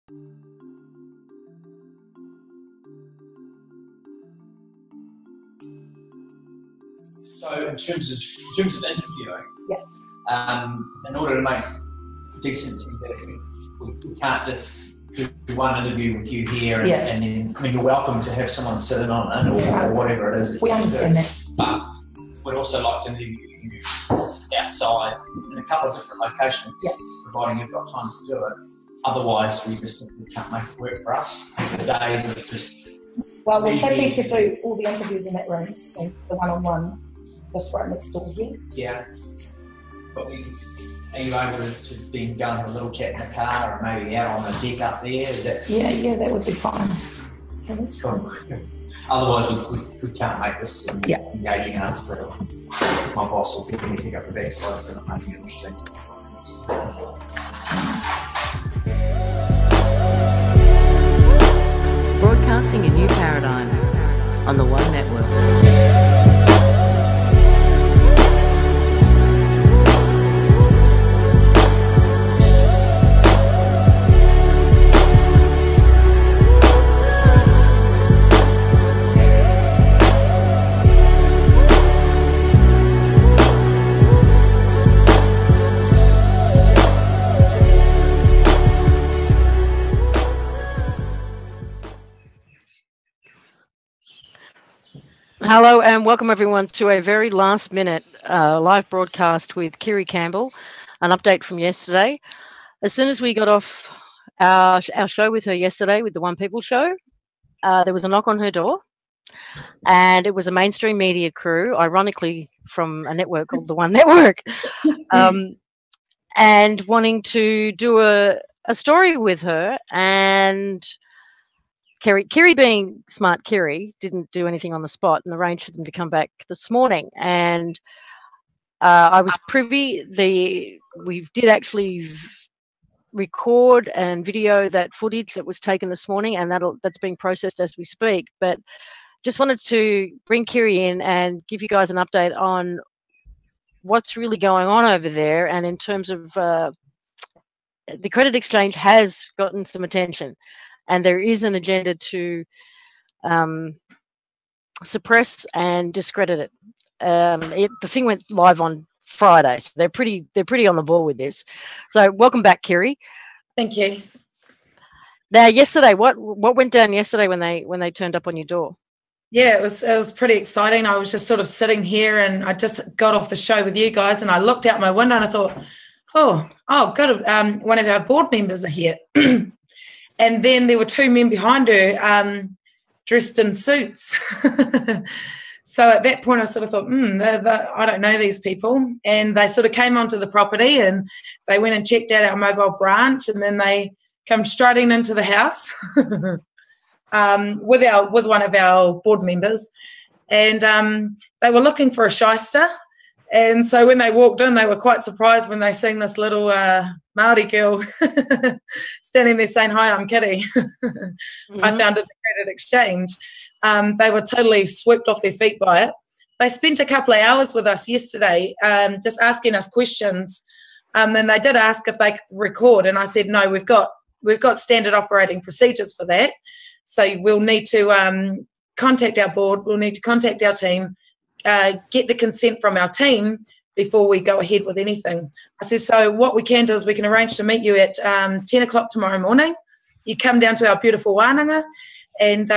So in terms of interviewing, in order to make decent TV, we can't just do one interview with you here and then, I mean, you're welcome to have someone sit in on it or whatever it is. We understand that. But we'd also like to interview you outside in a couple of different locations, providing you've got time to do it. Otherwise, we just simply can't make it work for us. The days of just... Well, we're happy to do all the interviews in that room, the one-on-one, just right next door here. Yeah. But are you able to then go and have a little chat in the car or maybe out on the deck up there? Is that... Yeah, that would be fine. Okay, that's cool. Otherwise, we can't make this engaging enough to... My boss will give me to pick up the backside for not making it interesting. Broadcasting a new paradigm on the One Network. Hello and welcome everyone to a very last minute live broadcast with Kiri Campbell, an update from yesterday. As soon as we got off our show with her yesterday with the One People show, there was a knock on her door and it was a mainstream media crew, ironically from a network called the One Network, and wanting to do a story with her. And Kiri being smart Kiri, didn't do anything on the spot and arranged for them to come back this morning. And I was privy, we did actually record and video that footage that was taken this morning, and that's being processed as we speak. But just wanted to bring Kiri in and give you guys an update on what's really going on over there. And in terms of the credit exchange has gotten some attention. And there is an agenda to suppress and discredit it. The thing went live on Friday, so they're pretty on the ball with this. So welcome back, Kiri. Thank you. Now, yesterday, what went down yesterday when they turned up on your door? Yeah, it was pretty exciting. I was just sort of sitting here, and I just got off the show with you guys, and I looked out my window and I thought, oh, good. One of our board members are here. And then there were two men behind her dressed in suits. So at that point I sort of thought, I don't know these people. And they sort of came onto the property and they went and checked out our mobile branch, and then they come striding into the house with one of our board members. And they were looking for a shyster. And so when they walked in, they were quite surprised when they seen this little Māori girl standing there saying, "Hi, I'm Kiri." I founded the Credit Exchange. They were totally swept off their feet by it. They spent a couple of hours with us yesterday just asking us questions. And they did ask if they could record. And I said, no, we've got standard operating procedures for that. So we'll need to contact our board. We'll need to contact our team. Get the consent from our team before we go ahead with anything. I said, so what we can do is we can arrange to meet you at 10 o'clock tomorrow morning. You come down to our beautiful wānanga, and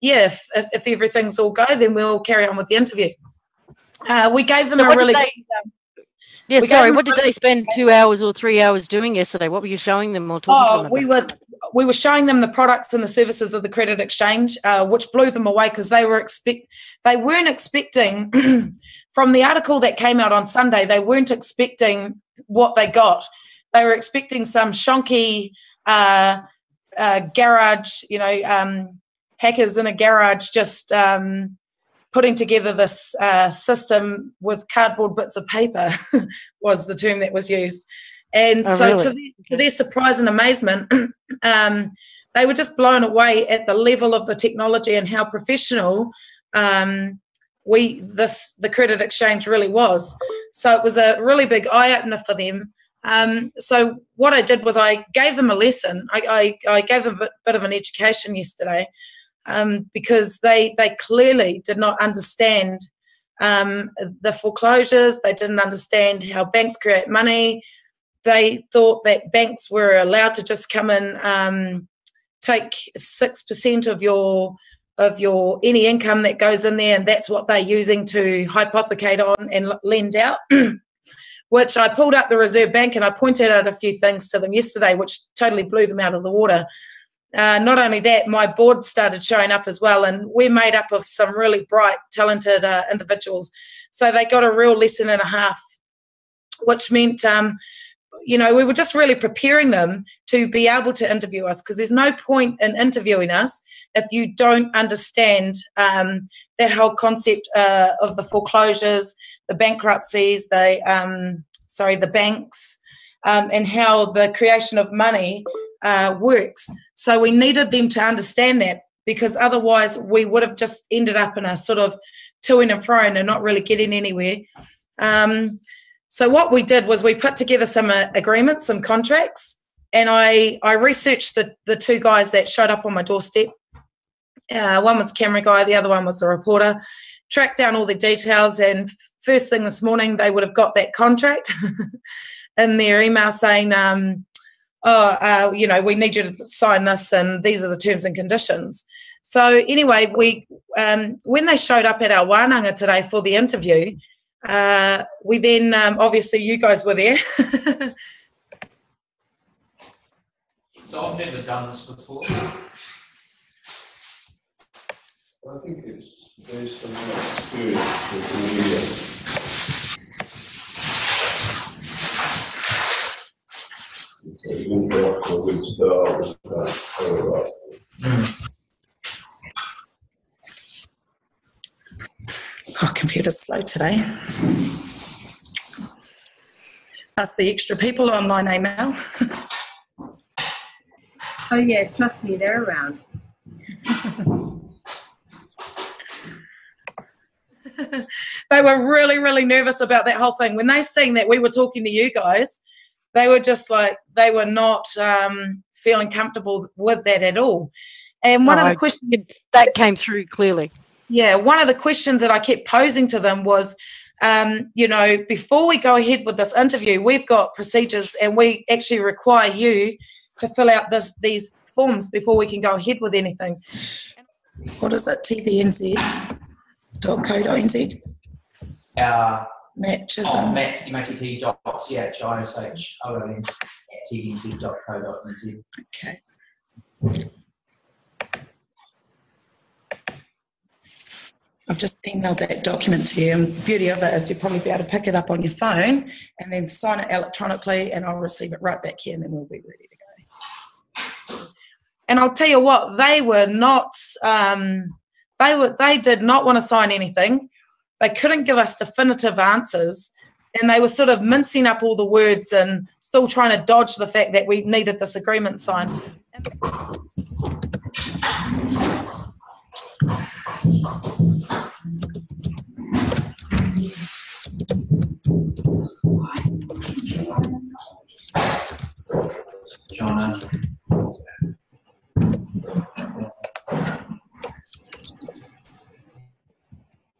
if everything's all go, then we'll carry on with the interview. We gave them what did they spend 2 hours or 3 hours doing yesterday? What were you showing them or talking to them about? We were showing them the products and the services of the Credit Exchange, which blew them away because they weren't expecting from the article that came out on Sunday. They weren't expecting what they got. They were expecting some shonky garage, hackers in a garage just putting together this system with cardboard bits of paper was the term that was used. And to their surprise and amazement, they were just blown away at the level of the technology and how professional the Credit Exchange really was. So it was a really big eye-opener for them. So what I did was I gave them a lesson. I gave them a bit of an education yesterday, because they clearly did not understand the foreclosures. They didn't understand how banks create money. They thought that banks were allowed to just come and take 6% of your any income that goes in there, and that's what they're using to hypothecate on and lend out. Which I pulled up the Reserve Bank and I pointed out a few things to them yesterday, which totally blew them out of the water. Not only that, my board started showing up as well, and we're made up of some really bright, talented individuals. So they got a real lesson and a half, which meant, we were just really preparing them to be able to interview us, because there's no point in interviewing us if you don't understand that whole concept of the foreclosures, the bankruptcies, the banks, and how the creation of money works. So we needed them to understand that, because otherwise we would have just ended up in a sort of to-ing and fro-ing and not really getting anywhere. So what we did was we put together some agreements, some contracts, and I researched the two guys that showed up on my doorstep. One was camera guy, the other one was the reporter. Tracked down all the details, and first thing this morning they would have got that contract in their email saying, we need you to sign this, and these are the terms and conditions. So anyway, when they showed up at our wānanga today for the interview, we then, obviously you guys were there. So I've never done this before. I think it's based on my experience with the media. It's a good for which Computer's slow today. Must be extra people online, Mel. Oh yes, trust me, they're around. They were really, really nervous about that whole thing. When they seen that we were talking to you guys, they were just like, they were not feeling comfortable with that at all. And one of the questions that came through clearly. Yeah, one of the questions that I kept posing to them was, before we go ahead with this interview, we've got procedures, and we actually require you to fill out these forms before we can go ahead with anything. What is it? tvnz.co.nz. Matt Chisholm. Matt, matt.chishom@tvnz.co.nz. Okay. I've just emailed that document to you, and the beauty of it is you'll probably be able to pick it up on your phone and then sign it electronically, and I'll receive it right back here, and then we'll be ready to go. And I'll tell you what, they were not, they did not want to sign anything. They couldn't give us definitive answers, and they were sort of mincing up all the words and still trying to dodge the fact that we needed this agreement signed. John.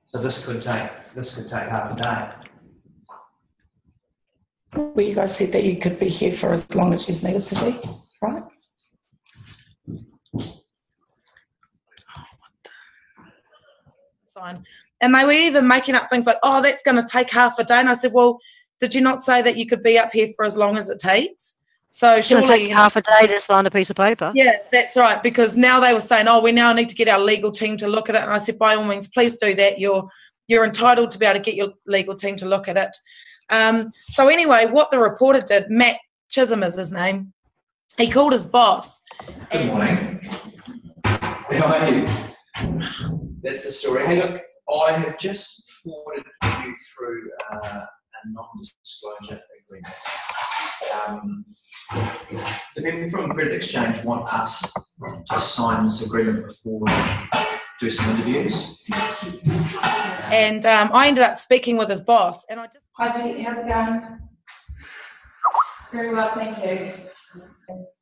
So this could take half a day. Well, you guys said that you could be here for as long as you needed to be, right? Sign. And they were even making up things like, oh, that's going to take half a day. And I said, well, did you not say that you could be up here for as long as it takes? So it's surely, take half a day to sign a piece of paper. Yeah, that's right. Because now they were saying, oh, we now need to get our legal team to look at it. And I said, by all means, please do that. You're entitled to be able to get your legal team to look at it. So anyway, what the reporter did, Matt Chisholm is his name, he called his boss. Good morning. How are you? That's the story. Hey, look, I have just forwarded you through a non-disclosure agreement. The people from Credit Exchange want us to sign this agreement before we do some interviews. And I ended up speaking with his boss. And I just, hi Pete, how's it going? Very well, thank you.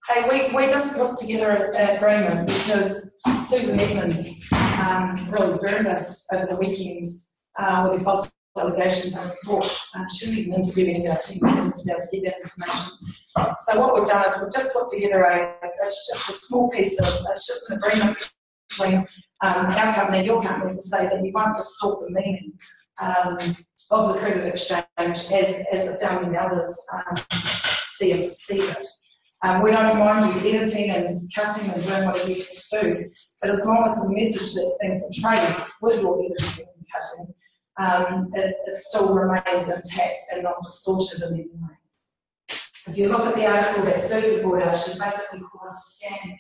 Hey, we just put together an agreement because Susan Edmonds really burned us over the weekend with the false allegations in court. She didn't even interview any of our team members to be able to get that information. So what we've done is we've just put together it's just a small piece of, it's just an agreement between our company and your company to say that you won't distort the meaning of the credit exchange as the founding elders see and perceive it. We don't mind you editing and cutting and doing whatever you need to do, but as long as the message that's being portrayed with your editing and cutting, it still remains intact and not distorted in any way. If you look at the article that Susan brought out, she basically called a scam.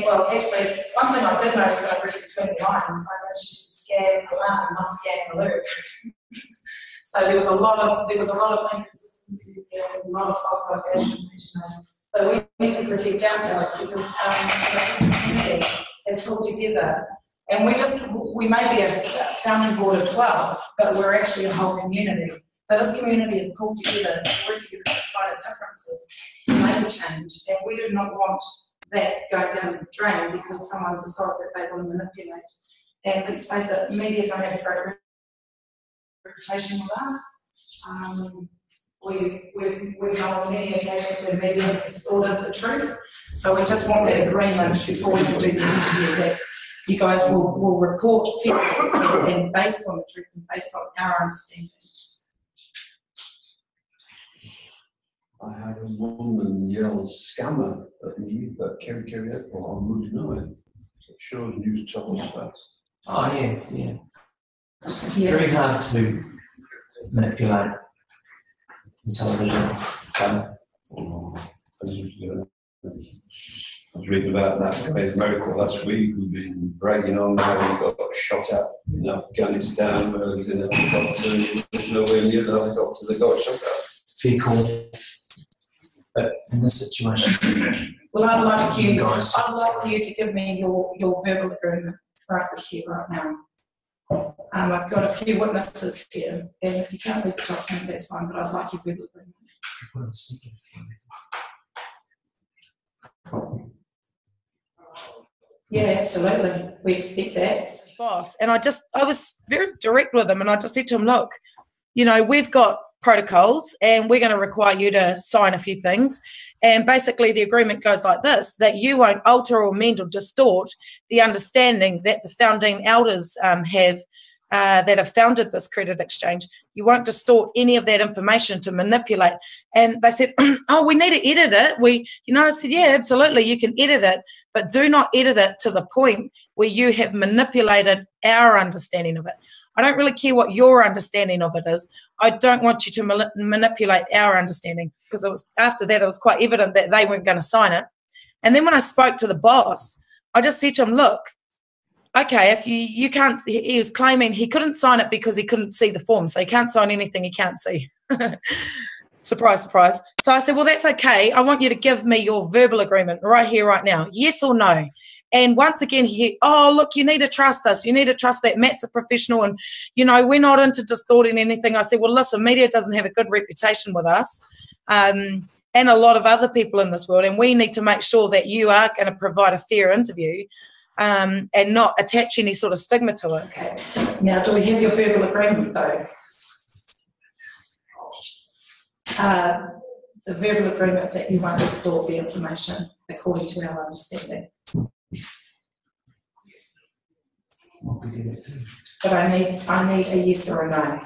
Well, actually, one thing I did notice when I read between the lines, I noticed she said scam alarm, not scam alert. So there was a lot of inconsistencies there, a lot of false allegations. So we need to protect ourselves because the community has pulled together, and we may be a founding board of 12, but we're actually a whole community. So this community has pulled together and worked together despite our differences to make a change, and we do not want that going down the drain because someone decides that they want to manipulate. And let's face it, media don't have a great reputation with us. We've known on many occasions where media have distorted the truth, so we just want that agreement before we can do the interview that you guys will report fairly and based on the truth and based on our understanding. I had a woman yell scammer at me at Kiri Campbell on Monday night. So it shows news travels fast. Oh yeah. Very hard to manipulate the television. I was reading about that guy in America last week who'd been bragging on how he got shot at in Afghanistan, where he was in a helicopter, and he was nowhere near the helicopter that got shot at. Fair call. But in this situation, well, I'd like for you to give me your verbal agreement right here, right now. I've got a few witnesses here, and if you can't read the document, that's fine, but I'd like your verbal agreement. Yeah, absolutely. We expect that. Boss. And I was very direct with him, and I just said to him, look, we've got protocols and we're going to require you to sign a few things, and basically the agreement goes like this, that you won't alter or amend or distort the understanding that the founding elders have that have founded this credit exchange. You won't distort any of that information to manipulate. And they said, oh, we need to edit it. I said, yeah, absolutely, you can edit it, but do not edit it to the point where you have manipulated our understanding of it. I don't really care what your understanding of it is. I don't want you to manipulate our understanding, because after that it was quite evident that they weren't going to sign it. And then when I spoke to the boss, I just said to him, look, okay, if you can't, he was claiming he couldn't sign it because he couldn't see the form, so he can't sign anything he can't see. Surprise, surprise. So I said, well, that's okay. I want you to give me your verbal agreement right here, right now. Yes or no? And once again, look, you need to trust us. You need to trust that Matt's a professional, and, we're not into distorting anything. I said, well, listen, media doesn't have a good reputation with us, and a lot of other people in this world, and we need to make sure that you are going to provide a fair interview and not attach any sort of stigma to it. Okay. Now, do we have your verbal agreement, though? The verbal agreement that you won't distort the information according to our understanding. But I need a yes or a no.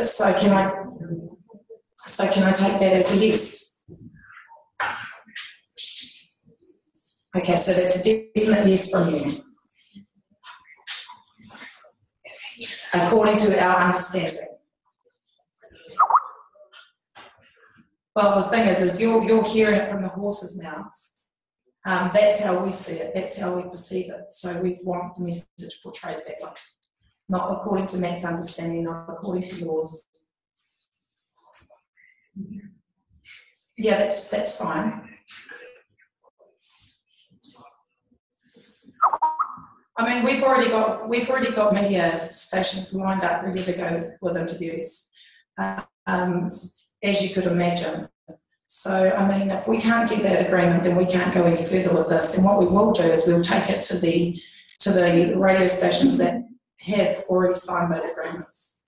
So can I take that as a yes? Okay, so that's a definite yes from you. According to our understanding. Well, the thing is you're hearing it from the horse's mouths. That's how we see it. That's how we perceive it. So we want the message portrayed that way. Not according to Matt's understanding, not according to yours. Yeah, that's fine. I mean, we've already got media stations lined up, ready to go with interviews, as you could imagine. So, I mean, if we can't get that agreement, then we can't go any further with this. And what we will do is we'll take it to the radio stations that have already signed those agreements.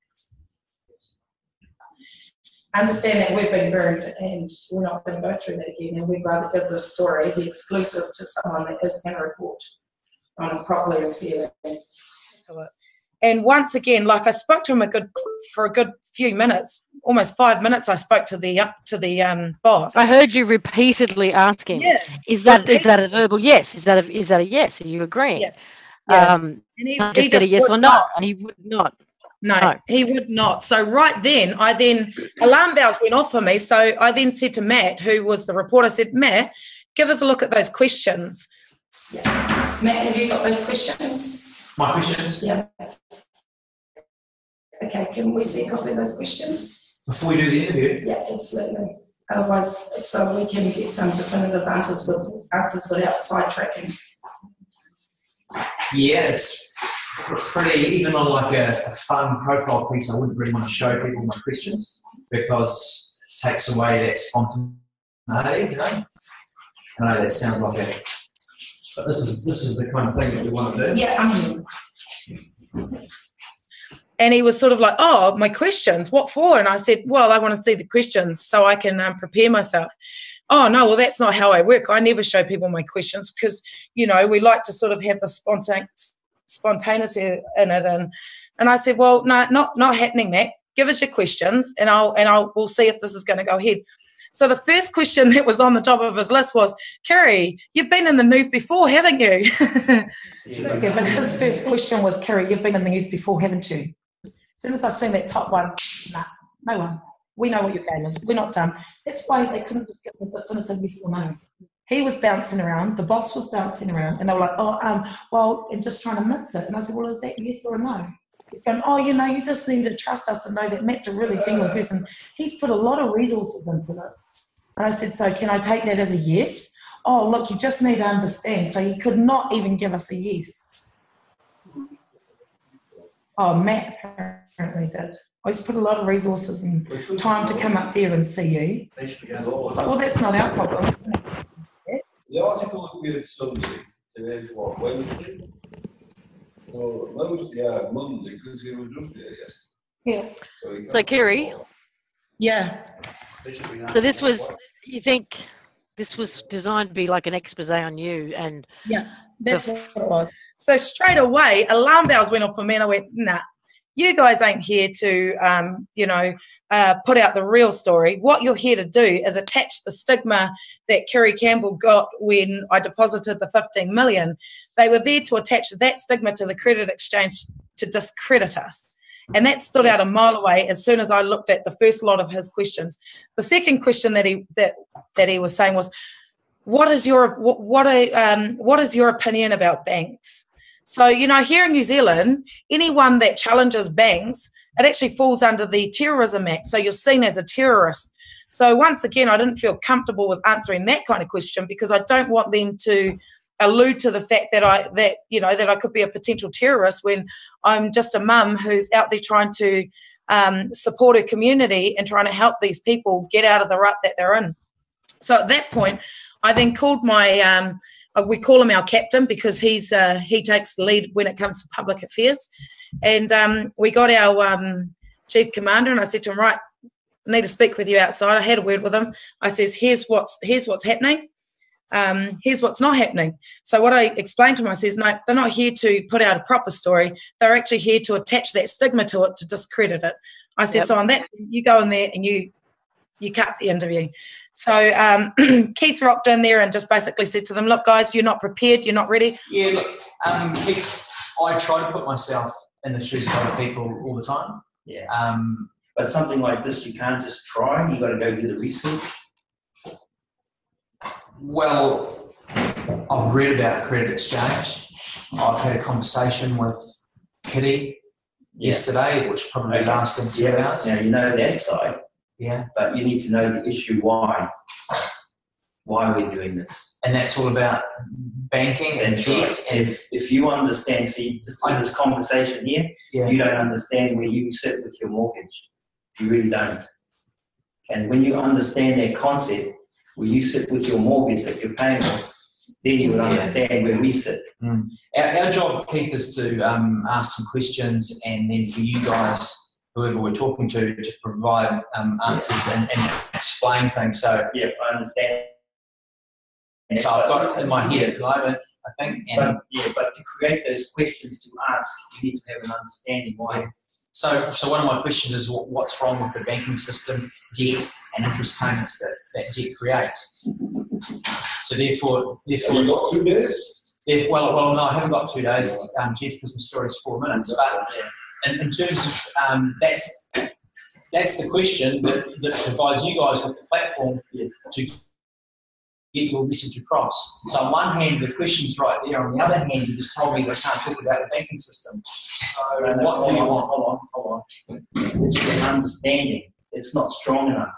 Understand that we've been burned and we're not going to go through that again, and we'd rather give this story, the exclusive, to someone that is going to report on it properly and fairly. And once again, like I spoke to him for a good few minutes, almost 5 minutes. I spoke to the boss. I heard you repeatedly asking, yeah. is that a verbal yes? Is that a yes? Are you agreeing? Yeah. Yeah. And he just get a yes or no, and he would not. No, he would not. So right then, alarm bells went off for me. So I then said to Matt, who was the reporter, I said, Matt, give us a look at those questions. Yeah. Matt, have you got those questions? My questions? Yeah. Okay, can we see a copy of those questions? Before we do the interview? Yeah, absolutely. Otherwise, so we can get some definitive answers without sidetracking. Yeah, it's pretty, even on like a fun profile piece, I wouldn't really want to show people my questions because it takes away that spontaneity, you know? I know that sounds like but this is the kind of thing that we want to do. Yeah, and he was sort of like, oh, my questions, what for? And I said, well, I want to see the questions so I can prepare myself. Oh, no, well, that's not how I work. I never show people my questions because, you know, we like to sort of have the spontaneity in it. And I said, well, no, not happening, Matt. Give us your questions and we'll see if this is going to go ahead. So the first question that was on the top of his list was, Kiri, you've been in the news before, haven't you? Okay, but his first question was, Kiri, you've been in the news before, haven't you? As soon as I seen that top one, nah, no one. We know what your game is. We're not done. That's why they couldn't just get the definitive yes or no. He was bouncing around, the boss was bouncing around, and they were like, well, I'm just trying to mince it. And I said, well, is that yes or a no? He's going, oh, you know, you just need to trust us and know that Matt's a really genuine person. He's put a lot of resources into this. And I said, so can I take that as a yes? Oh, look, you just need to understand. So he could not even give us a yes. Oh, Matt apparently did. Oh, he's put a lot of resources and time to come up there and see you. Well, that's not our problem. The article appeared Sunday. Today's what, Wednesday? So mostly Monday because he was up there yesterday. Yeah. So Kiri. Yeah. So this was, you think this was designed to be like an expose on you and. Yeah, that's what it was. So straight away, alarm bells went off for me and I went, nah, you guys ain't here to, put out the real story. What you're here to do is attach the stigma that Kiri Campbell got when I deposited the 15 million. They were there to attach that stigma to the credit exchange to discredit us. And that stood out a mile away as soon as I looked at the first lot of his questions. The second question that he was saying was, what is your opinion about banks? So, you know, here in New Zealand, anyone that challenges banks, it actually falls under the Terrorism Act. So you're seen as a terrorist. So once again, I didn't feel comfortable with answering that kind of question because I don't want them to allude to the fact that I could be a potential terrorist when I'm just a mum who's out there trying to support her community and trying to help these people get out of the rut that they're in. So at that point, I then called my we call him our captain because he takes the lead when it comes to public affairs. And we got our chief commander and I said to him, right, I need to speak with you outside. I had a word with him. I says, here's what's happening. Here's what's not happening. So what I explained to him, I says, no, they're not here to put out a proper story. They're actually here to attach that stigma to it, to discredit it. I said, so on that, you go in there and you cut the interview. So Keith rocked in there and just basically said to them, look, guys, you're not prepared, you're not ready. Yeah, look, Keith, I try to put myself in the shoes of other people all the time. Yeah. But something like this, you can't just try, you've got to go do the research. Well, I've read about credit exchange. I've had a conversation with Kiri yesterday, which probably lasted 2 hours. Now, you know that side. Yeah. But you need to know the issue why. why we're doing this. And that's all about banking and That's debt. right. If you understand, see, in this conversation here, you don't understand where you sit with your mortgage. You really don't. And when you understand that concept, where you sit with your mortgage that you're paying off, then you would understand where we sit. Our job, Keith, is to ask some questions, and then for you guys, whoever we're talking to provide answers and explain things. So yeah, I understand. So I've got it in my head at the moment, I think. And but to create those questions to ask, you need to have an understanding why. So one of my questions is what's wrong with the banking system, debt, and interest payments that debt creates. So therefore, have you got 2 days? Well, no, I haven't got 2 days, Jeff, because the story's 4 minutes. But in terms of that's the question that provides you guys with the platform to get your message across. So on one hand, the question's right there. On the other hand, you just told me we can't talk about the banking system. So what do you want? Hold on. It's an understanding. It's not strong enough.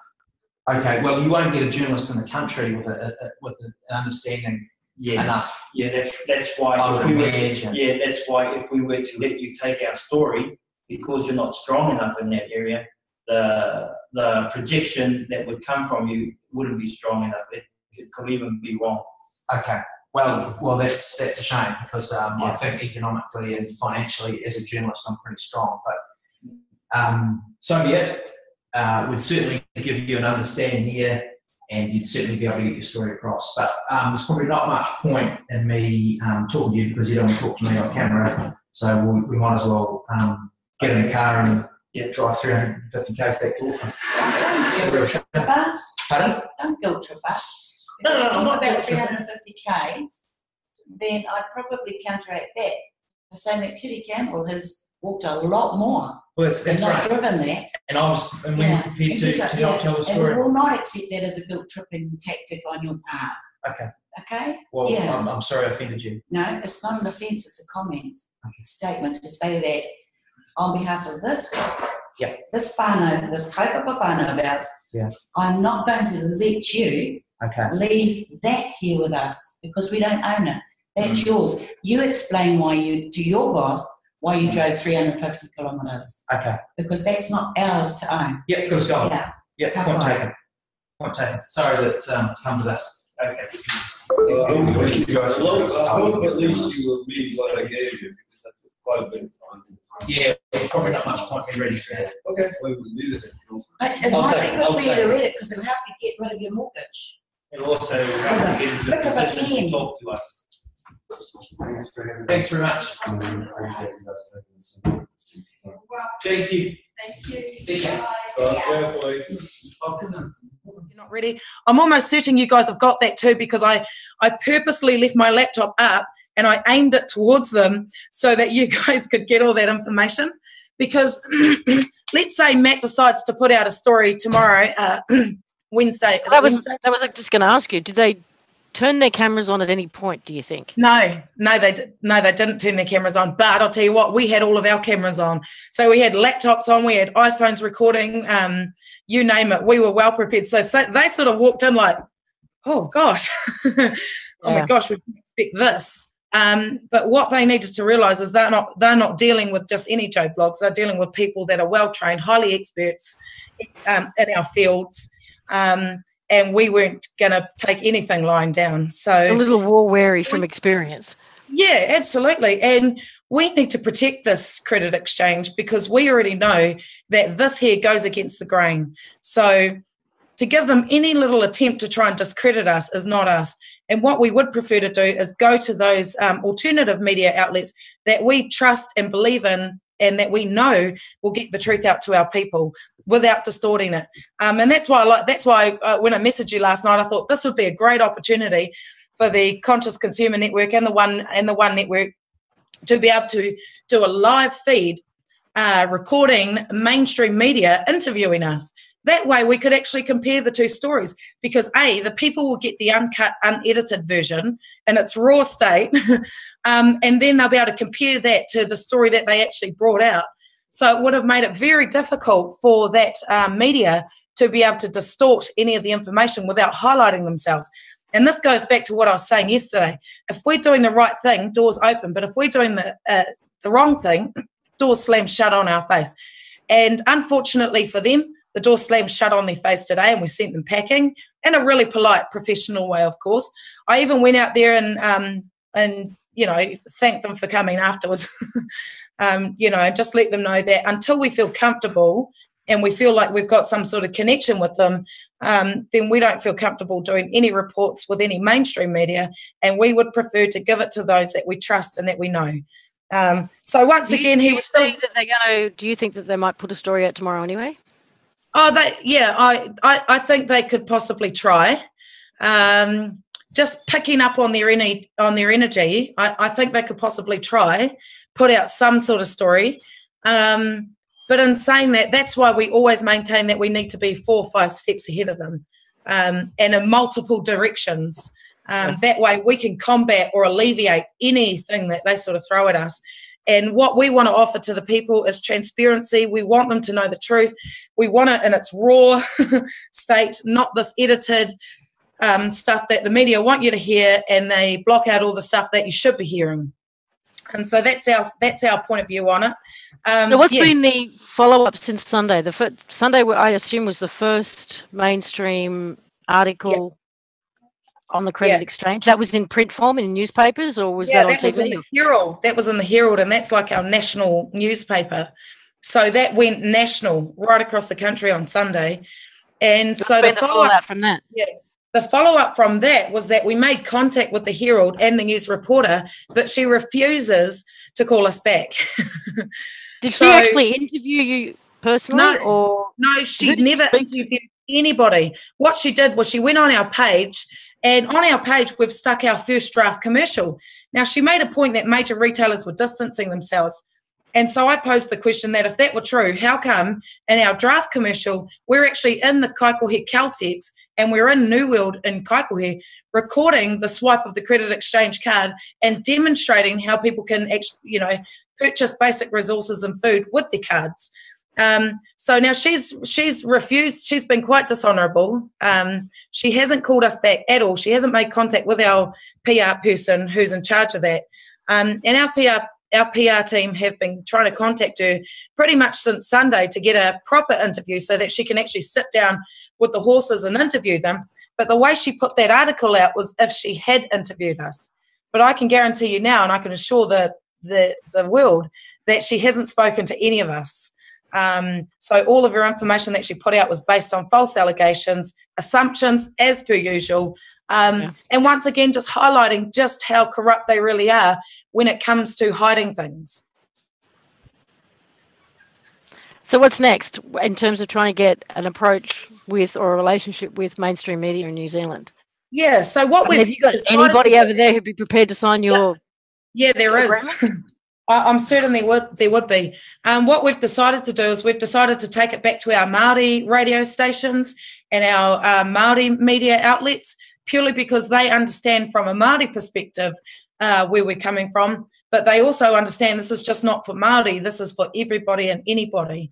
Okay, well, you won't get a journalist in the country with an understanding enough. Yeah, that's why. I would imagine. Yeah, that's why if we were to let you take our story, because you're not strong enough in that area, the projection that would come from you wouldn't be strong enough. It could even be wrong. Okay. Well, that's a shame because I think economically and financially, as a journalist, I'm pretty strong. But so be it. Would certainly give you an understanding here, and you'd certainly be able to get your story across. But there's probably not much point in me talking to you because you don't want to talk to me on camera. So we might as well get in the car and drive 350 k's back to Auckland. Pardon? Don't guilt trip us. No, I'm not about 350 k's, then I'd probably counteract that by saying that Kiri Campbell has walked a lot more. Well, that's not right. driven that. And we're prepared to help tell the story. And we will not accept that as a guilt tripping tactic on your part. Okay. Okay? Well, I'm sorry I offended you. No, it's not an offence, it's a comment, statement to say that on behalf of this this whānau, this kaupapa whānau of ours, I'm not going to let you leave that here with us because we don't own it. That's yours. You explain to your boss why you drove 350 kilometres. Okay. Because that's not ours to own. Yep, good go. Yeah. Point taken. Sorry that come to this. Okay. Thank you guys. I hope at least you will read what I gave you because that took quite a bit of time. Yeah, there's probably not much point being ready for that. Okay, well, we'll leave it. It might be good for you to read it because it'll help you get rid of your mortgage. It'll also help you get into a position to talk to us. Thanks very much. Thank you. Thank you. See ya. You're not ready. I'm almost certain you guys have got that too because I purposely left my laptop up and I aimed it towards them so that you guys could get all that information. Because let's say Matt decides to put out a story tomorrow, Wednesday. That was just going to ask you. Did they turn their cameras on at any point, do you think? No, they didn't turn their cameras on. But I'll tell you what, we had all of our cameras on. So we had laptops on, we had iPhones recording, you name it. We were well prepared. So they sort of walked in like, oh gosh, my gosh, we didn't expect this. But what they needed to realise is they're not dealing with just any Joe blogs. They're dealing with people that are well trained, highly experts in our fields. And we weren't going to take anything lying down. So a little war weary from experience. Yeah, absolutely. And we need to protect this credit exchange because we already know that this here goes against the grain. So to give them any little attempt to try and discredit us is not us. And what we would prefer to do is go to those alternative media outlets that we trust and believe in and that we know will get the truth out to our people without distorting it. And that's why when I messaged you last night, I thought this would be a great opportunity for the Conscious Consumer Network and the One Network to be able to do a live feed recording mainstream media interviewing us. That way we could actually compare the two stories because the people will get the uncut, unedited version in its raw state and then they'll be able to compare that to the story that they actually brought out. So it would have made it very difficult for that media to be able to distort any of the information without highlighting themselves. And this goes back to what I was saying yesterday. If we're doing the right thing, doors open. But if we're doing the wrong thing, doors slam shut on our face. And unfortunately for them, the door slammed shut on their face today, and we sent them packing in a really polite, professional way, of course. I even went out there and thanked them for coming afterwards, and just let them know that until we feel comfortable and we feel like we've got some sort of connection with them, then we don't feel comfortable doing any reports with any mainstream media, and we would prefer to give it to those that we trust and that we know. So once again, he was still. Do you think that they might put a story out tomorrow anyway? Oh, I think they could possibly try. Just picking up on their energy, I think they could possibly try put out some sort of story. But in saying that, that's why we always maintain that we need to be 4 or 5 steps ahead of them, and in multiple directions. That way we can combat or alleviate anything that they sort of throw at us. And what we want to offer to the people is transparency. We want them to know the truth. We want it in its raw state, not this edited stuff that the media want you to hear, and they block out all the stuff that you should be hearing. And so that's our point of view on it. So what's been the follow-up since Sunday? Sunday, I assume, was the first mainstream article on the Credit Exchange. That was in print form in newspapers, or was that on TV? Was in the Herald. That was in the Herald, and that's like our national newspaper. So that went national right across the country on Sunday. And so the follow-up from that. Yeah. The follow-up from that was that we made contact with the Herald and the news reporter, but she refuses to call us back. Did she actually interview you personally? No, she never interviewed anybody. What she did was she went on our page, and on our page we've stuck our first draft commercial. Now, she made a point that major retailers were distancing themselves. And so I posed the question that if that were true, how come in our draft commercial we're actually in the Kaikohe Caltex and we're in New World in Kaikohe recording the swipe of the Credit Exchange card and demonstrating how people can actually, purchase basic resources and food with their cards. So now she's refused. She's been quite dishonourable. She hasn't called us back at all. She hasn't made contact with our PR person who's in charge of that. And our PR team have been trying to contact her pretty much since Sunday to get a proper interview so that she can actually sit down with the horses and interview them. But the way she put that article out was if she had interviewed us. But I can guarantee you now, and I can assure the world, that she hasn't spoken to any of us. So all of her information that she put out was based on false allegations, assumptions, as per usual. And once again, just highlighting just how corrupt they really are when it comes to hiding things. So what's next in terms of trying to get an approach with or a relationship with mainstream media in New Zealand? Yeah, so what have you got anybody over there who'd be prepared to sign your... Yeah, there is. I'm certain there would be. What we've decided to do is we've decided to take it back to our Māori radio stations and our Māori media outlets, purely because they understand from a Māori perspective where we're coming from, but they also understand this is just not for Māori, this is for everybody and anybody.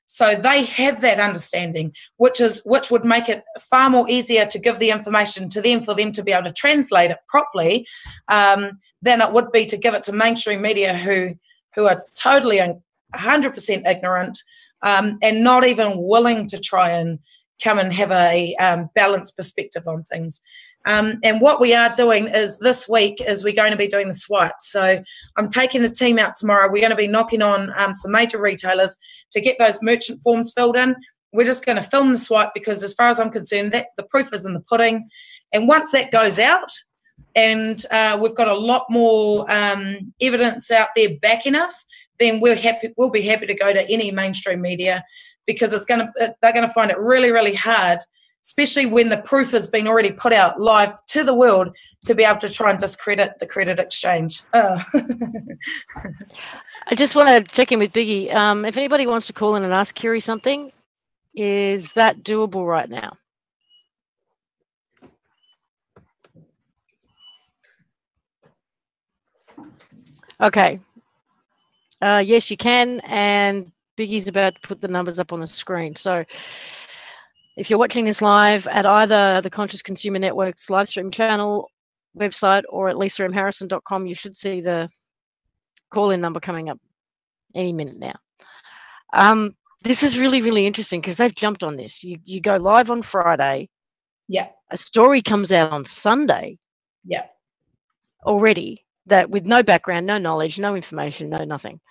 So they have that understanding, which would make it far more easier to give the information to them for them to be able to translate it properly than it would be to give it to mainstream media who are totally 100% ignorant and not even willing to try and come and have a balanced perspective on things. And what we are doing is this week is we're going to be doing the swipe. So I'm taking a team out tomorrow. We're going to be knocking on some major retailers to get those merchant forms filled in. We're just going to film the swipe because as far as I'm concerned, that the proof is in the pudding. And once that goes out and we've got a lot more evidence out there backing us, then we'll be happy to go to any mainstream media because they're going to find it really, really hard, especially when the proof has been already put out live to the world, to be able to try and discredit the Credit Exchange. I just want to check in with Biggie. If anybody wants to call in and ask Kiri something, is that doable right now? Okay. Yes, you can, and Biggie's about to put the numbers up on the screen. So If you're watching this live at either the Conscious Consumer Network's live stream channel, website, or at lisamharrison.com, you should see the call-in number coming up any minute now. This is really, really interesting because they've jumped on this. You go live on Friday. Yeah. A story comes out on Sunday. Yeah. Already, that with no background, no knowledge, no information, no nothing.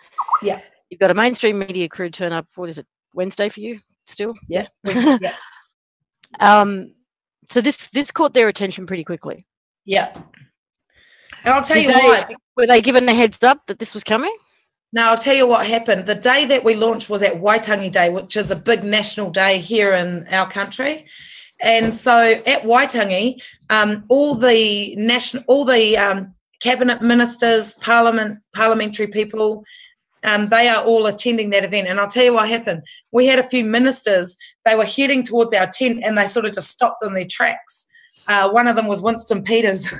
Yeah. You've got a mainstream media crew turn up. What is it? Wednesday for you still? Yeah. Yeah. So this caught their attention pretty quickly. Yeah. And I'll tell you why. Were they given a heads up that this was coming? No, I'll tell you what happened. The day that we launched was at Waitangi Day, which is a big national day here in our country. And so at Waitangi, all the cabinet ministers, parliamentary people, they are all attending that event. And I'll tell you what happened. We had a few ministers, they were heading towards our tent and they sort of just stopped in their tracks. One of them was Winston Peters.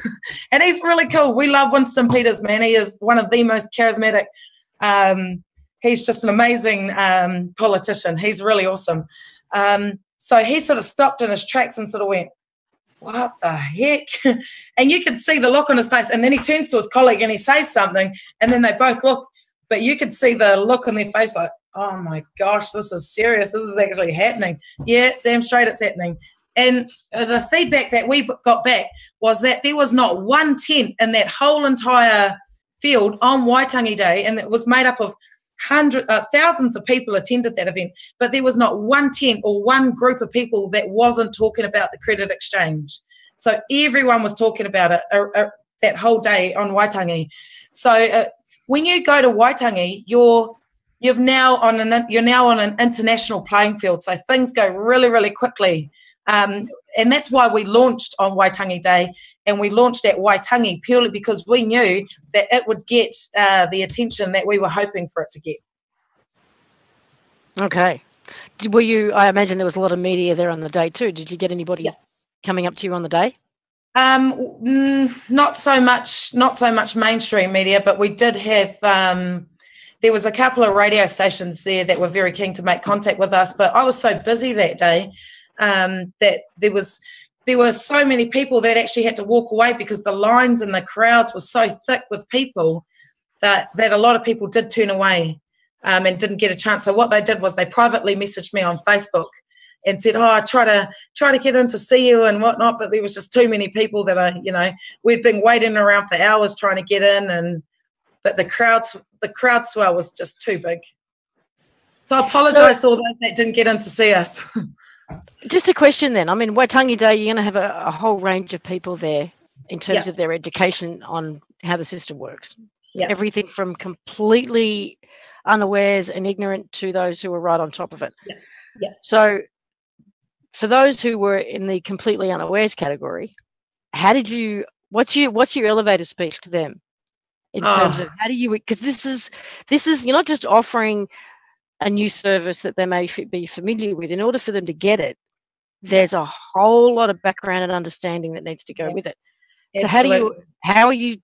And he's really cool. We love Winston Peters, man. He is one of the most charismatic. He's just an amazing politician. He's really awesome. So he sort of stopped in his tracks and sort of went, what the heck? And you could see the look on his face. And then he turns to his colleague and he says something. And then they both look. But you could see the look on their face like, oh, my gosh, this is serious. This is actually happening. Yeah, damn straight it's happening. And the feedback that we got back was that there was not one tent in that whole entire field on Waitangi Day, and it was made up of thousands of people attended that event, but there was not one tent or one group of people that wasn't talking about the credit exchange. So everyone was talking about it that whole day on Waitangi. So when you go to Waitangi, you're now on an international playing field. So things go really, really quickly. And that's why we launched on Waitangi Day, and we launched at Waitangi purely because we knew that it would get the attention that we were hoping for it to get. Okay. I imagine there was a lot of media there on the day too. Did you get anybody coming up to you on the day? Not so much mainstream media, but we did have, there was a couple of radio stations there that were very keen to make contact with us, but I was so busy that day that there were so many people that actually had to walk away because the lines and the crowds were so thick with people that a lot of people did turn away and didn't get a chance. So what they did was they privately messaged me on Facebook and said, I try to get in to see you and whatnot, but there was just too many people that we'd been waiting around for hours trying to get in, but the crowd swell was just too big. So I apologise to all those that didn't get in to see us. Just a question then. I mean, Waitangi Day, you're going to have a whole range of people there in terms of their education on how the system works. Yeah. Everything from completely unawares and ignorant to those who are right on top of it. Yeah. Yeah. So for those who were in the completely unawares category, what's your elevator speech to them in terms of how do you, because this is you're not just offering a new service that they may be familiar with. In order for them to get it, there's a whole lot of background and understanding that needs to go with it. So how are you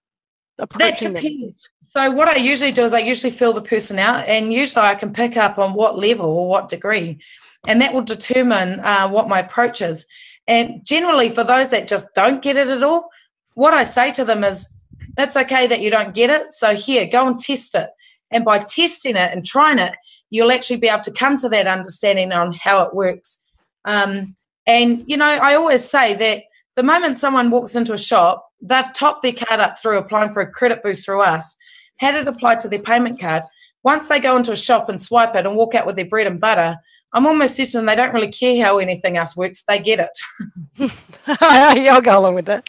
approaching that? Depends. So what I usually do is I usually fill the person out, and usually I can pick up on what level or what degree, and that will determine what my approach is. And generally for those that just don't get it at all, what I say to them is, it's okay that you don't get it, so here, go and test it. And by testing it and trying it, you'll actually be able to come to that understanding on how it works. And, I always say that the moment someone walks into a shop, they've topped their card up through applying for a credit boost through us, had it applied to their payment card. Once they go into a shop and swipe it and walk out with their bread and butter, I'm almost certain they don't really care how anything else works. They get it. I'll go along with that.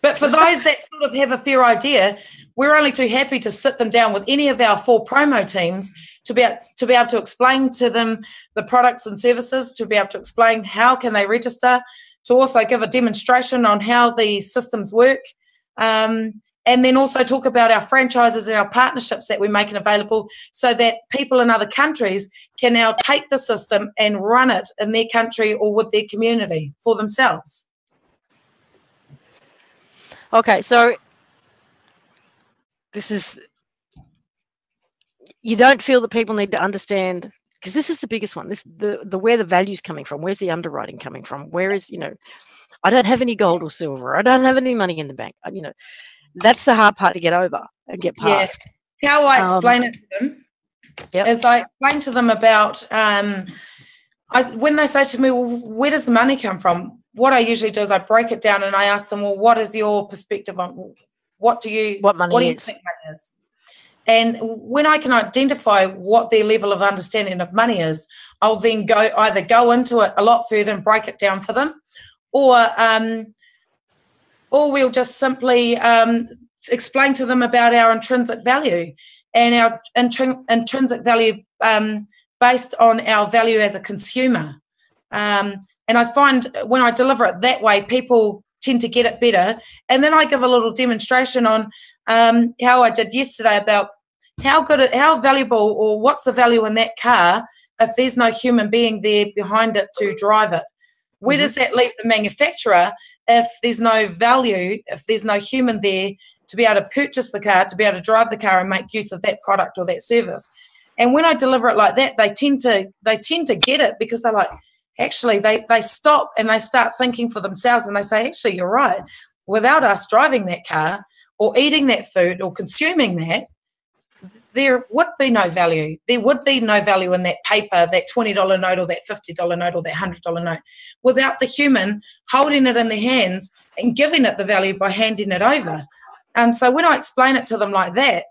But for those that sort of have a fair idea, we're only too happy to sit them down with any of our 4 promo teams to be able to explain to them the products and services, to be able to explain how can they register, to also give a demonstration on how the systems work, and then also talk about our franchises and our partnerships that we're making available so that people in other countries can now take the system and run it in their country or with their community for themselves. Okay, so you don't feel that people need to understand because this is the biggest one. This the where the value's coming from. Where's the underwriting coming from? Where is, I don't have any gold or silver. I don't have any money in the bank. That's the hard part to get over and get past. How I explain it to them is I explain to them about when they say to me, well, where does the money come from? What I usually do is I break it down and I ask them, well, what is your perspective on what do you think money is? And when I can identify what their level of understanding of money is, I'll then either go into it a lot further and break it down for them, or we'll just simply explain to them about our intrinsic value and our intrinsic value based on our value as a consumer. And I find when I deliver it that way, people tend to get it better. And then I give a little demonstration on how I did yesterday about how valuable, or what's the value in that car if there's no human being there behind it to drive it. Where does that leave the manufacturer if there's no value, if there's no human there to be able to purchase the car, to be able to drive the car and make use of that product or that service? And when I deliver it like that, they tend to get it, because they're like, actually, they stop and they start thinking for themselves, and they say, actually, you're right. Without us driving that car or eating that food or consuming that, there would be no value. There would be no value in that paper, that $20 note or that $50 note or that $100 note, without the human holding it in their hands and giving it the value by handing it over. So when I explain it to them like that,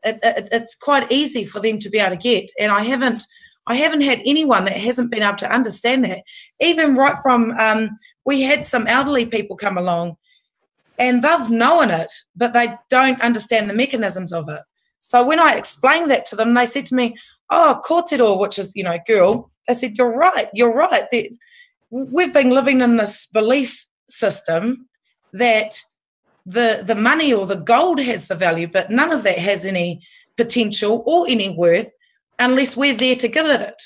it's quite easy for them to be able to get. And I haven't had anyone that hasn't been able to understand that. Even right from, we had some elderly people come along and they've known it, but they don't understand the mechanisms of it. So when I explained that to them, they said to me, oh, kōrero, which is, girl, they said, you're right. We've been living in this belief system that the money or the gold has the value, but none of that has any potential or any worth unless we're there to give it.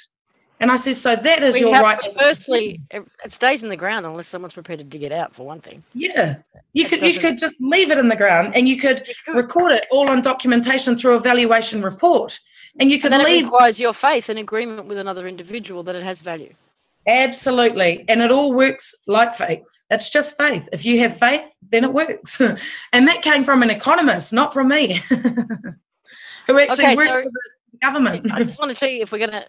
And I said, so that is your right. Firstly, it stays in the ground unless someone's prepared to dig it out, for one thing. Yeah. You could just leave it in the ground, and you could record it all on documentation through a valuation report. And you could leave. It requires your faith and agreement with another individual that it has value. Absolutely. And it all works like faith. It's just faith. If you have faith, then it works. And that came from an economist, not from me, who actually worked for the government. I just want to tell you, if we're going to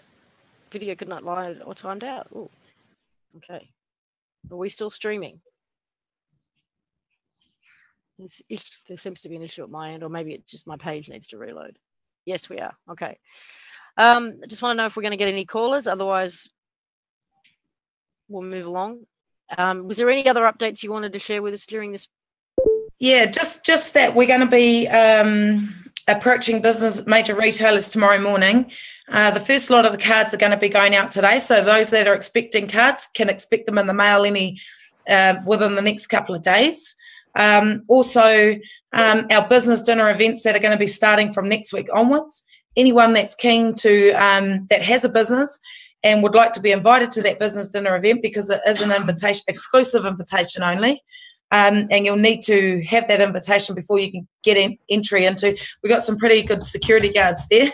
video could not lie or timed out. Ooh. Okay. Are we still streaming? There seems to be an issue at my end, or maybe it's just my page needs to reload. Yes, we are. Okay. I just want to know if we're going to get any callers. Otherwise, we'll move along. Was there any other updates you wanted to share with us during this? Yeah, just that we're going to be approaching major retailers tomorrow morning. The first lot of the cards are going to be going out today, so those that are expecting cards can expect them in the mail within the next couple of days. Also, our business dinner events that are going to be starting from next week onwards. Anyone that's keen to that has a business and would like to be invited to that business dinner event, because it is an invitation, exclusive invitation only. And you'll need to have that invitation before you can get entry into. We've got some pretty good security guards there.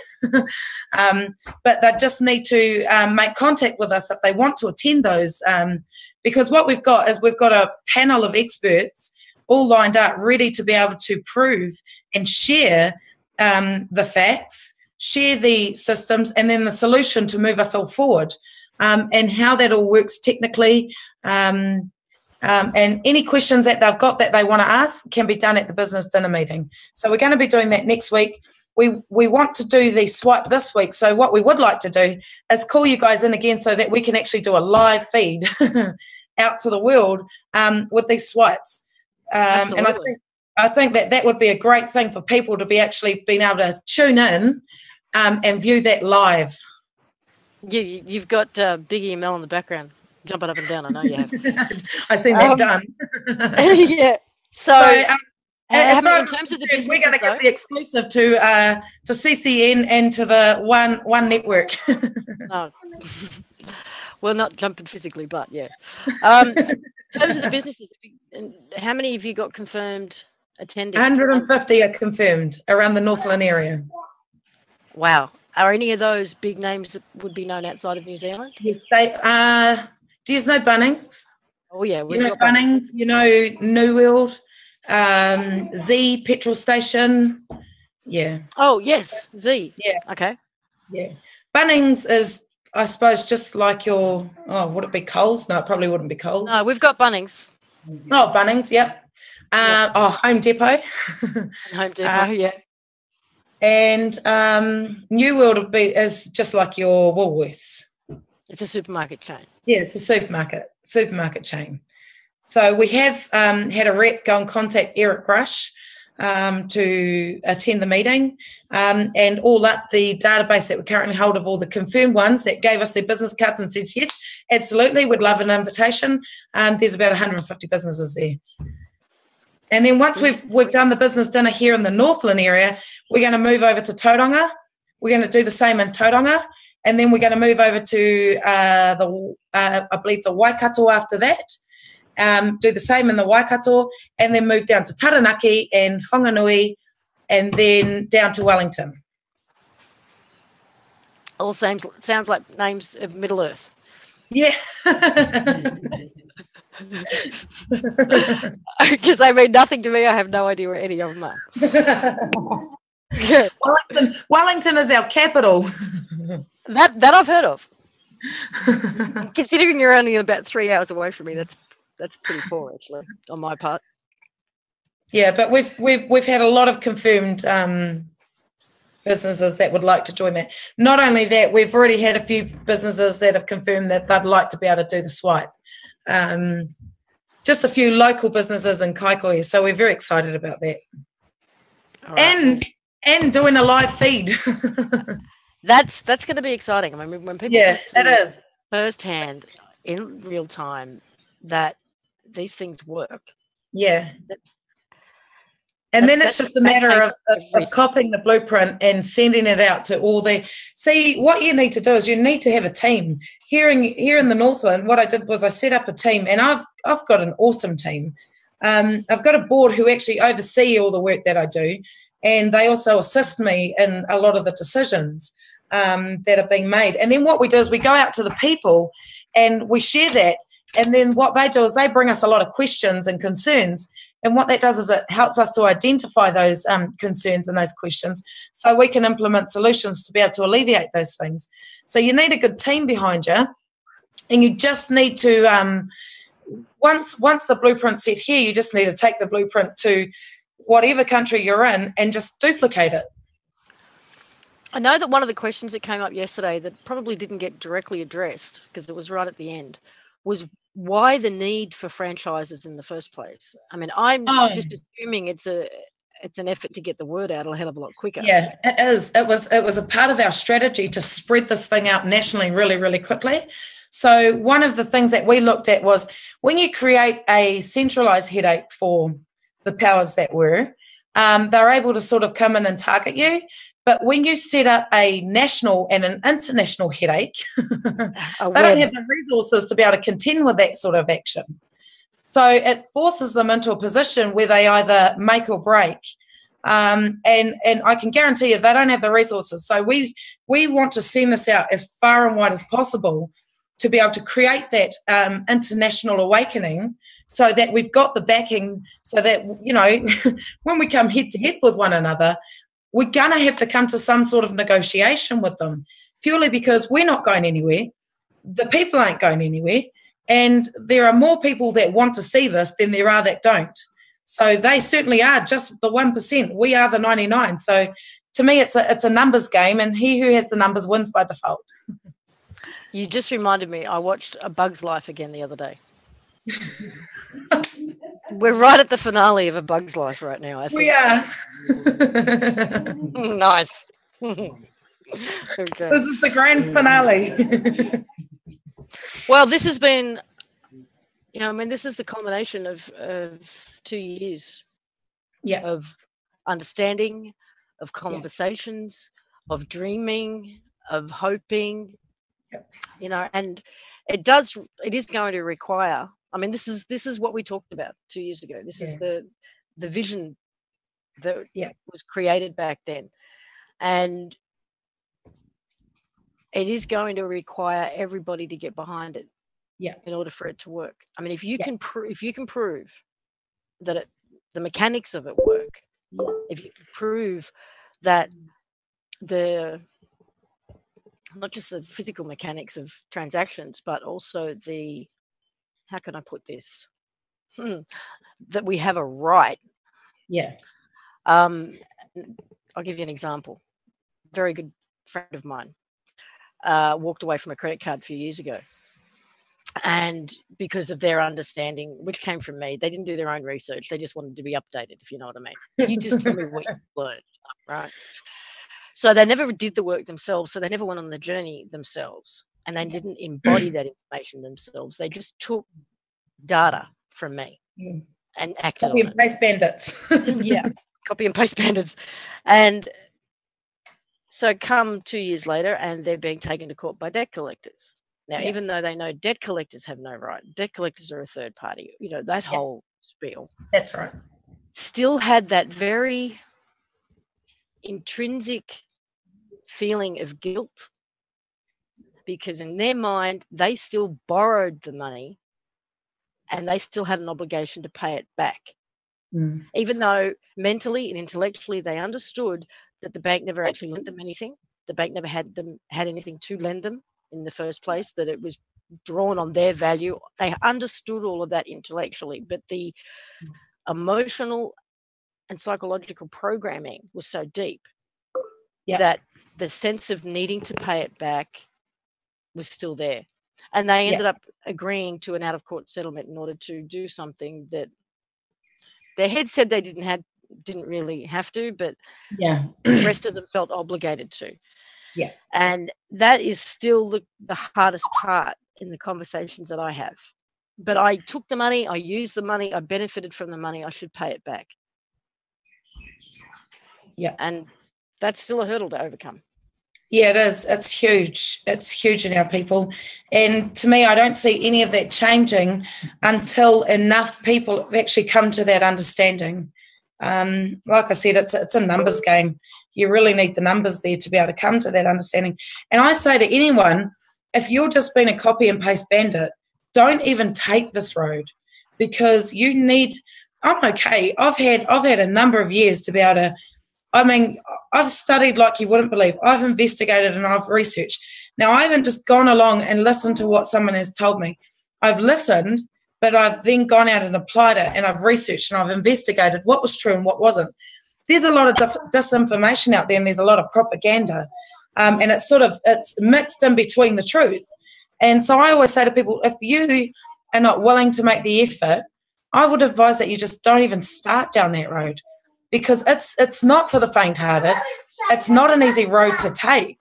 But they just need to make contact with us if they want to attend those. Because what we've got is we've got a panel of experts all lined up, ready to be able to prove and share the facts, share the systems, and then the solution to move us all forward, and how that all works technically. And any questions that they've got that they want to ask can be done at the business dinner meeting. So we're going to be doing that next week. We want to do the swipe this week. So what we would like to do is call you guys in again so that we can actually do a live feed out to the world with these swipes. And I think that would be a great thing for people to be actually being able to tune in and view that live. You've got big email in the background. Jumping up and down, I know you have. I seen that done. Yeah. So as far in terms of the business, we're going to give the exclusive to CCN and to the one network. Oh. Well, not jumping physically, but yeah. In terms of the businesses, how many have you got confirmed attending? 150 are confirmed around the Northland area. Wow. Are any of those big names that would be known outside of New Zealand? Yes, they are. Do you know Bunnings? Oh yeah, You know Bunnings. You know New World, Z petrol station. Yeah. Oh yes, Z. Yeah. Okay. Yeah. Bunnings is, I suppose, just like your. Oh, would it be Coles? No, it probably wouldn't be Coles. No, we've got Bunnings. Oh, Bunnings. Yep. Oh, Home Depot. Home Depot. Yeah. And New World is just like your Woolworths. It's a supermarket chain. Yeah, it's a supermarket chain. So we have had a rep go and contact Eric Rush to attend the meeting and all up the database that we currently hold of all the confirmed ones that gave us their business cards and said, yes, absolutely, we'd love an invitation. There's about 150 businesses there. And then once we've done the business dinner here in the Northland area, we're going to move over to Tauranga. We're going to do the same in Tauranga. And then we're going to move over to, I believe, the Waikato after that. Do the same in the Waikato, and then move down to Taranaki and Whanganui, and then down to Wellington. All sounds like names of Middle Earth. Yeah. Because they mean nothing to me. I have no idea where any of them are. Wellington is our capital. That I've heard of. Considering you're only about 3 hours away from me, that's pretty poor actually on my part. Yeah, but we've had a lot of confirmed businesses that would like to join that. Not only that, we've already had a few businesses that have confirmed that they'd like to be able to do the swipe. Just a few local businesses in Kaikoui, so we're very excited about that. Right. And doing a live feed. That's going to be exciting. I mean, when people see firsthand in real time that these things work. Yeah. And then it's just a matter of copying the blueprint and sending it out to all the. See, what you need to do is you need to have a team. Here in the Northland, what I did was I set up a team, and I've got an awesome team. I've got a board who actually oversee all the work that I do, and they also assist me in a lot of the decisions that are being made. And then what we do is we go out to the people and we share that. And then what they do is they bring us a lot of questions and concerns. And what that does is it helps us to identify those concerns and those questions so we can implement solutions to be able to alleviate those things. So you need a good team behind you, and you just need to, once the blueprint's set here, you just need to take the blueprint to whatever country you're in and just duplicate it. I know that one of the questions that came up yesterday that probably didn't get directly addressed because it was right at the end was why the need for franchises in the first place. I mean, I'm just assuming it's an effort to get the word out a hell of a lot quicker. Yeah, it is. It was a part of our strategy to spread this thing out nationally really, really quickly. So one of the things that we looked at was when you create a centralised headache for the powers that were, they're able to sort of come in and target you. But when you set up a national and an international headache, they don't have the resources to be able to contend with that sort of action. So it forces them into a position where they either make or break. And I can guarantee you they don't have the resources. So we want to send this out as far and wide as possible to be able to create that international awakening so that we've got the backing so that, you know, when we come head to head with one another, we're going to have to come to some sort of negotiation with them purely because we're not going anywhere. The people aren't going anywhere. And there are more people that want to see this than there are that don't. So they certainly are just the 1%. We are the 99. So to me, it's a numbers game, and he who has the numbers wins by default. You just reminded me, I watched A Bug's Life again the other day. We're right at the finale of A Bug's Life right now, I think. We are. Nice. Okay. This is the grand finale. Well, this has been, you know, I mean, this is the culmination of 2 years of understanding, of conversations, of dreaming, of hoping, you know, and it is going to require, I mean, this is what we talked about 2 years ago. This is the vision that was created back then. And it is going to require everybody to get behind it. Yeah. In order for it to work. I mean, if you can prove that the mechanics of it work, if you can prove that not just the physical mechanics of transactions, but also how can I put this? That we have a right. Yeah. I'll give you an example. Very good friend of mine walked away from a credit card a few years ago. And because of their understanding, which came from me, they didn't do their own research. They just wanted to be updated, if you know what I mean. You just tell me what you learned, right? So they never did the work themselves. So they never went on the journey themselves. And they didn't embody that information themselves. They just took data from me and acted Copy on and paste bandits. Yeah, copy and paste bandits. And so come 2 years later and they're being taken to court by debt collectors. Now, even though they know debt collectors have no right, debt collectors are a third party, that whole spiel. That's right. Still had that very intrinsic feeling of guilt, because in their mind, they still borrowed the money and they still had an obligation to pay it back. Even though mentally and intellectually they understood that the bank never actually lent them anything. The bank never had anything to lend them in the first place, that it was drawn on their value. They understood all of that intellectually, but the emotional and psychological programming was so deep that the sense of needing to pay it back was still there. And they ended up agreeing to an out-of-court settlement in order to do something that their head said they didn't really have to, but the rest of them felt obligated to. Yeah. And that is still the hardest part in the conversations that I have. But I took the money, I used the money, I benefited from the money, I should pay it back. Yeah. And that's still a hurdle to overcome. Yeah, it is. It's huge. It's huge in our people. And to me, I don't see any of that changing until enough people actually come to that understanding. Like I said, it's a numbers game. You really need the numbers there to be able to come to that understanding. And I say to anyone, if you're just being a copy and paste bandit, don't even take this road, because I'm okay. I've had a number of years to be able to, I've studied like you wouldn't believe. I've investigated and I've researched. Now, I haven't just gone along and listened to what someone has told me. I've listened, but I've then gone out and applied it, and I've researched and I've investigated what was true and what wasn't. There's a lot of disinformation out there, and there's a lot of propaganda, and it's mixed in between the truth. And so I always say to people, if you are not willing to make the effort, I would advise that you just don't even start down that road, because it's not for the faint-hearted. It's not an easy road to take.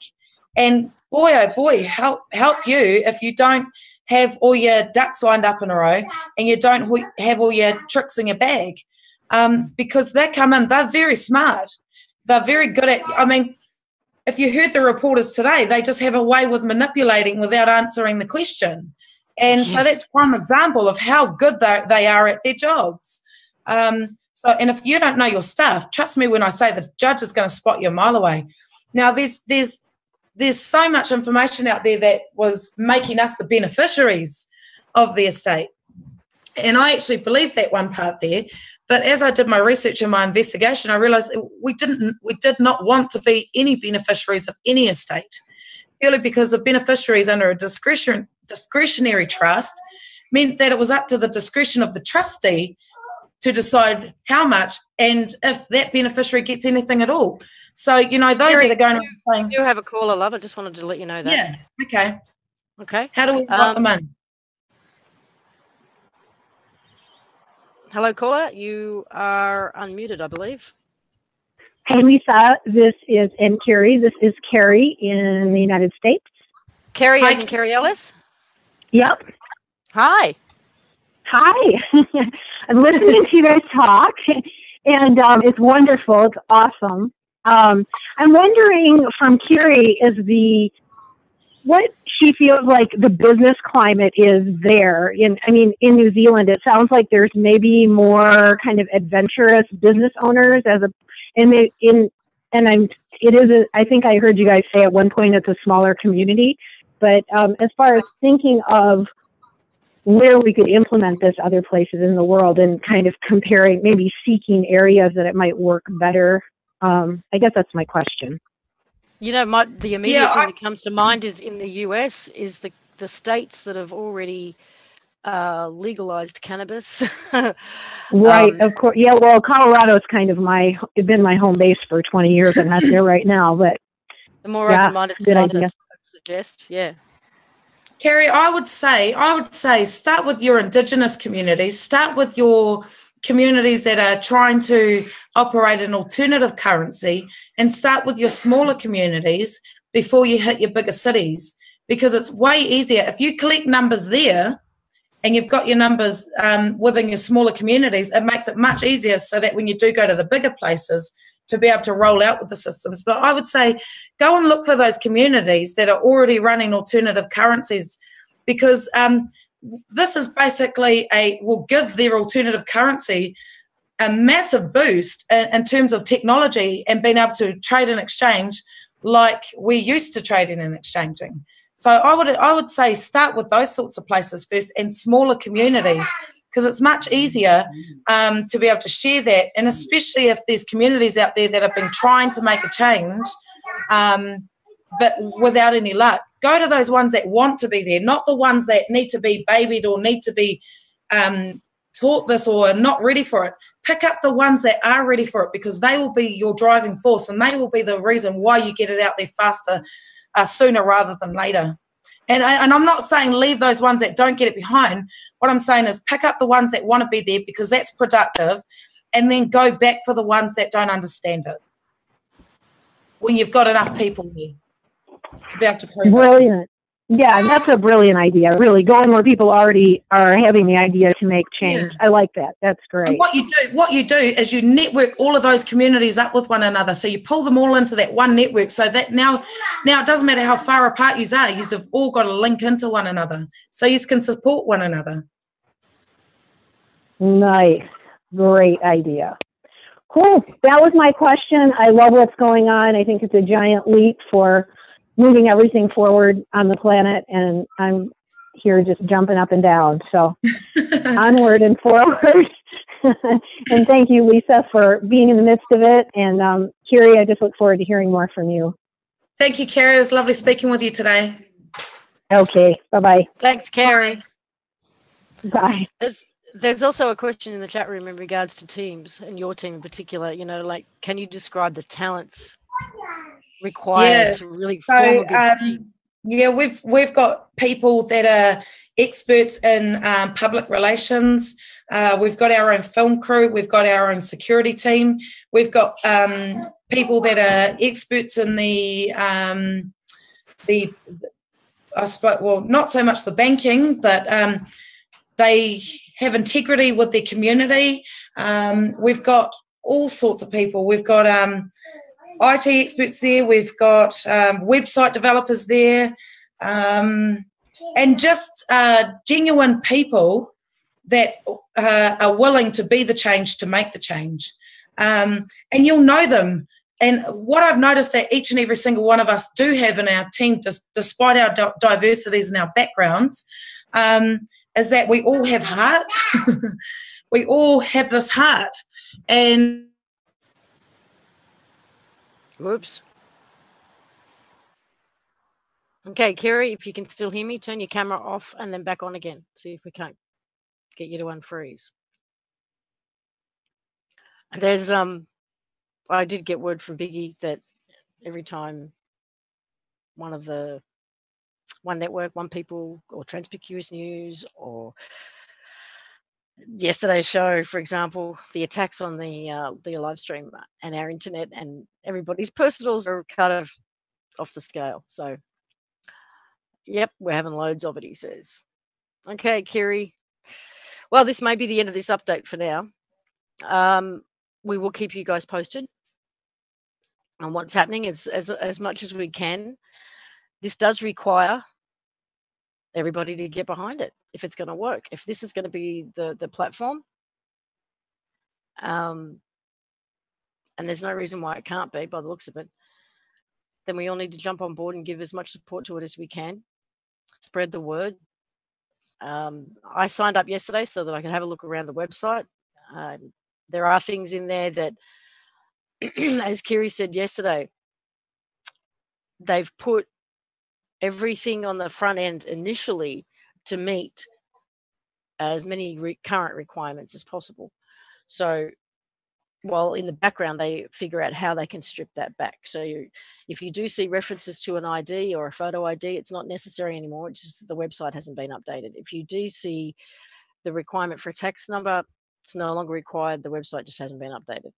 And boy, oh boy, help you if you don't have all your ducks lined up in a row and you don't have all your tricks in your bag. Because they come in, they're very smart. They're very good at, if you heard the reporters today, they just have a way with manipulating without answering the question. And so that's one example of how good they are at their jobs. And if you don't know your stuff, trust me when I say this, judge is going to spot you a mile away. Now, there's so much information out there that was making us the beneficiaries of the estate. And I actually believed that one part there. But as I did my research and my investigation, I realised we did not want to be any beneficiaries of any estate, purely because the beneficiaries under a discretionary trust meant that it was up to the discretion of the trustee to decide how much and if that beneficiary gets anything at all. So, those that are going around saying... You do have a caller, love. I just wanted to let you know that. Yeah, okay. Okay. How do we got them in? Hello, caller. You are unmuted, I believe. Hey, Lisa. And Kiri. This is Carrie in the United States. Carrie, as in Carrie Ellis? Yep. Hi. I'm listening to you guys talk, and it's wonderful. It's awesome. I'm wondering from Kiri what she feels like the business climate is there. In New Zealand, it sounds like there's maybe more kind of adventurous business owners I think I heard you guys say at one point it's a smaller community, but as far as thinking of where we could implement this other places in the world and kind of comparing, maybe seeking areas that it might work better, I guess that's my question. You know, the immediate thing that comes to mind is in the US is the states that have already legalized cannabis. Right, of course. Yeah, well, Colorado's kind of been my home base for 20 years. I'm not there right now, but the more open-minded states, I suggest, yeah. Kiri, I would say start with your Indigenous communities, start with your communities that are trying to operate an alternative currency, and start with your smaller communities before you hit your bigger cities, because it's way easier. If you collect numbers there and you've got your numbers within your smaller communities, it makes it much easier so that when you do go to the bigger places, to be able to roll out with the systems. But I would say go and look for those communities that are already running alternative currencies, because this is basically will give their alternative currency a massive boost in terms of technology and being able to trade and exchange like we used to trading and exchanging. So I would say start with those sorts of places first and smaller communities, because it's much easier to be able to share that, and especially if there's communities out there that have been trying to make a change but without any luck. Go to those ones that want to be there, not the ones that need to be babied or need to be taught this or are not ready for it. Pick up the ones that are ready for it, because they will be your driving force and they will be the reason why you get it out there faster, sooner rather than later. And I'm not saying leave those ones that don't get it behind. What I'm saying is pick up the ones that want to be there, because that's productive, and then go back for the ones that don't understand it when you've got enough people there to be able to prove Brilliant. Yeah, that's a brilliant idea, really. Going where people already are having the idea to make change. Yeah. I like that. That's great. And what you do is you network all of those communities up with one another. So you pull them all into that one network, so that now it doesn't matter how far apart you are, you've all got to link into one another so you can support one another. Nice. Great idea. Cool. That was my question. I love what's going on. I think it's a giant leap for moving everything forward on the planet, and I'm here just jumping up and down. So onward and forward. And thank you, Lisa, for being in the midst of it. And Kiri, I just look forward to hearing more from you. Thank you, Kiri. It was lovely speaking with you today. Okay. Bye-bye. Thanks, Kiri. Bye. There's also a question in the chat room in regards to teams, and your team in particular. You know, like, can you describe the talents required to really form a good team? Yeah, we've got people that are experts in public relations. We've got our own film crew. We've got our own security team. We've got people that are experts in I suppose, well, not so much the banking, but they have integrity with their community. We've got all sorts of people. We've got IT experts there. We've got website developers there, and just genuine people that are willing to be the change, to make the change. And you'll know them. And what I've noticed that each and every single one of us do have in our team, despite our diversities and our backgrounds, is that we all have heart. We all have this heart. And whoops. Okay, Kiri, if you can still hear me, turn your camera off and then back on again. See if we can't get you to unfreeze. There's I did get word from Biggie that every time one network, one people, or Transpacific News, or yesterday's show, for example, the attacks on the live stream and our internet and everybody's personals are kind of off the scale. So, yep, we're having loads of it, he says. Okay, Kiri. Well, this may be the end of this update for now. We will keep you guys posted on what's happening as much as we can. This does require everybody to get behind it if it's going to work. If this is going to be the platform, and and there's no reason why it can't be by the looks of it, then we all need to jump on board and give as much support to it as we can. Spread the word. I signed up yesterday so that I could have a look around the website. There are things in there that, as Kiri said yesterday, they've put everything on the front end initially to meet as many current requirements as possible. So while in the background they figure out how they can strip that back. So if you do see references to an ID or a photo ID, it's not necessary anymore. It's just that the website hasn't been updated. If you do see the requirement for a tax number, it's no longer required. The website just hasn't been updated.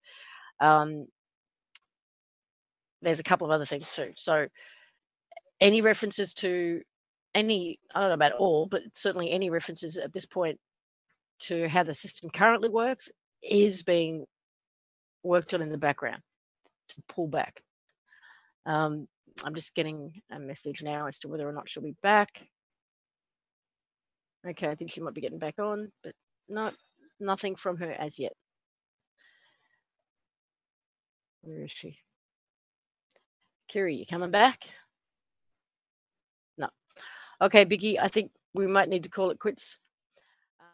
There's a couple of other things too. So any references to any, I don't know about all, but certainly any references at this point to how the system currently works is being worked on in the background to pull back. I'm just getting a message now as to whether or not she'll be back. Okay, I think she might be getting back on, but nothing from her as yet. Where is she? Kiri, you coming back? No. Okay, Biggie, I think we might need to call it quits.